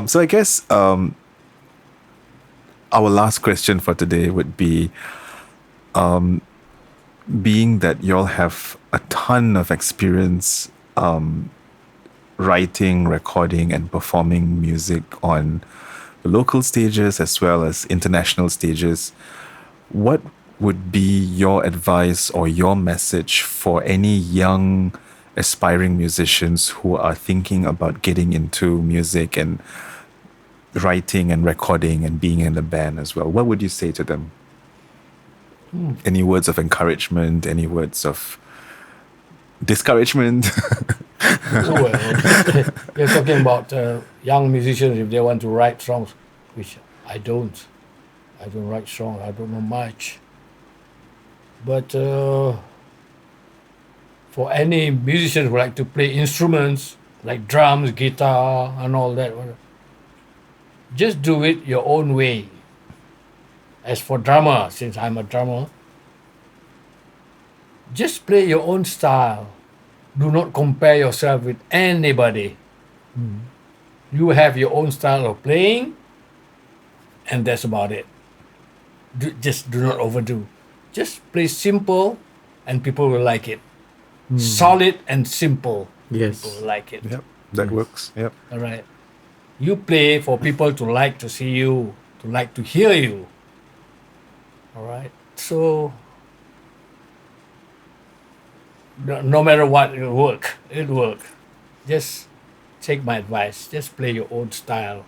So I guess our last question for today would be being that y'all have a ton of experience writing, recording, and performing music on the local stages as well as international stages, what would be your advice or your message for any young aspiring musicians who are thinking about getting into music and writing and recording and being in the band as well? What would you say to them? Any words of encouragement, any words of discouragement? Well, you're talking about young musicians if they want to write songs, which I don't. I don't write songs. I don't know much. But for any musician who like to play instruments like drums, guitar, and all that, just do it your own way. As for drummer, since I'm a drummer, just play your own style. Do not compare yourself with anybody. You have your own style of playing, and that's about it. Just do not overdo. Just play simple, and people will like it. Solid and simple. Yes. People will like it. Yep, that works. Yep. All right. You play for people to like to see you, to like to hear you. All right. So no matter what, it'll work. It'll work. Just take my advice. Just play your own style.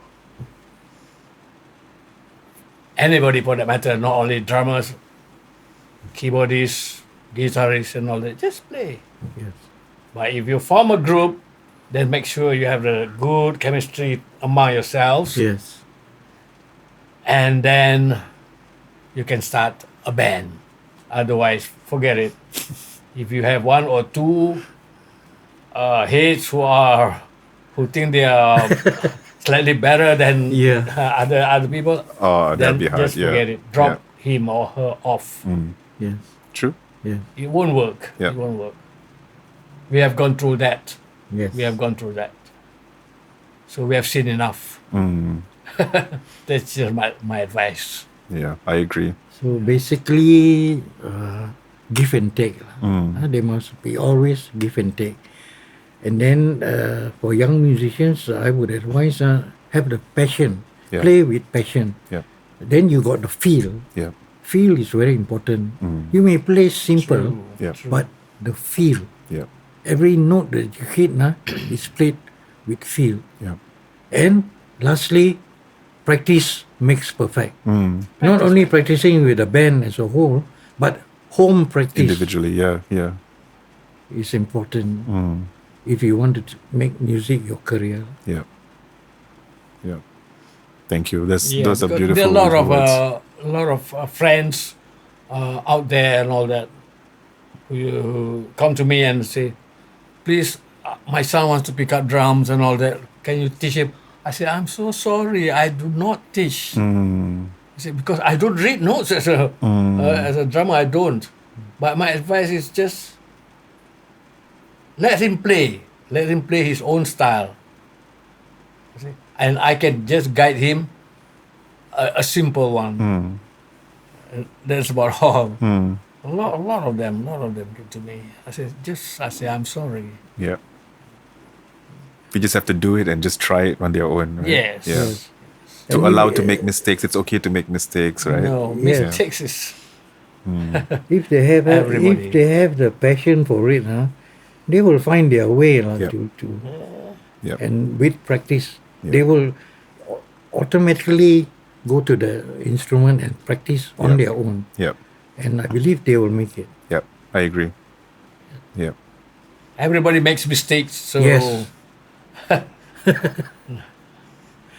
Anybody for that matter, not only drummers, keyboardists, guitarists, and all that. Just play. Yes. But if you form a group, then make sure you have the good chemistry among yourselves. Yes. And then you can start a band. Otherwise, forget it. If you have one or two heads who think they are slightly better than Yeah. other people, Oh, then that'd be hard. just Yeah. forget it. Drop him or her off. Yes. True. Yes. It won't work. Yeah. It won't work. We have gone through that. Yes. We have gone through that. So we have seen enough. That's just my advice. Yeah, I agree. So basically, give and take. They must be always give and take. And then for young musicians, I would advise have the passion, Yeah. play with passion. Yeah. Then you got the feel. Yeah. Feel is very important. You may play simple, Yeah. but the feel, Yeah. every note that you hit is played with feel. Yeah. And lastly, practice makes perfect. Not only practicing with the band as a whole, but home practice Individually. Yeah. Yeah. is important if you want to make music your career. Yeah. Yeah. Thank you. Those are because beautiful there are words. a lot of friends out there and all that who come to me and say, please, my son wants to pick up drums and all that. Can you teach him? I say, I'm so sorry, I do not teach. I say, because I don't read notes as a drummer, I don't. But my advice is just let him play. Let him play his own style. You see? And I can just guide him a simple one. And that's about all. A lot of them came to me. I say, I'm sorry. Yeah. You just have to do it and just try it on their own. Right? Yes. Yeah. Yes. To And allow if- to make mistakes. It's okay to make mistakes, right? No, Yeah. mistakes is If they have Everybody. if they have the passion for it, they will find their way Yeah. to Yeah. and with practice Yeah. they will automatically go to the instrument and practice on Yeah. their own. Yeah. And I believe they will make it. Yeah. I agree. Yeah. everybody makes mistakes. So Yes.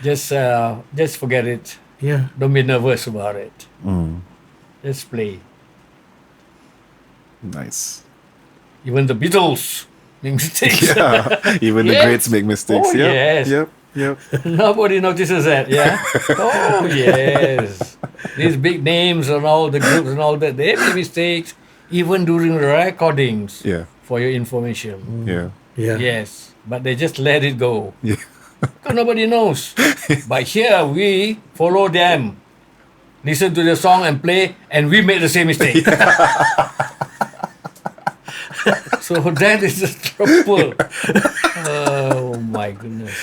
just forget it. Yeah. Don't be nervous about it. Just play. Nice. Even the Beatles make mistakes. Yeah. Even the Yes. greats make mistakes. Oh, Yep. yes. Yep. Yep. Nobody notices that, yeah? Oh, yes. These big names and all the groups and all that, they make mistakes even during the recordings, Yeah. for your information. Yeah. Yeah. Yes, but they just let it go. Yeah. Because nobody knows. But here we follow them, listen to the song and play, and we make the same mistake. So that is the trouble. Oh my goodness.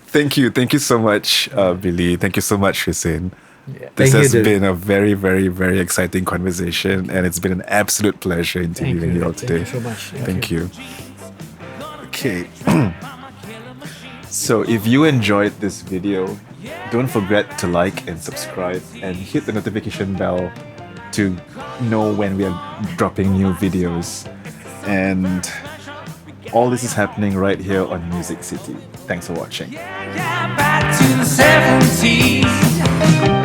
Thank you. Thank you so much, Billy. Thank you so much, Hussein. Yeah. This Thank you, has Dylan. been a very, very, very exciting conversation, and it's been an absolute pleasure Thank interviewing you all you. today. Thank you so much. Thank you. Okay. So if you enjoyed this video, don't forget to like and subscribe and hit the notification bell to know when we are dropping new videos. And all this is happening right here on Music City. Thanks for watching. Yeah, back to the 70s.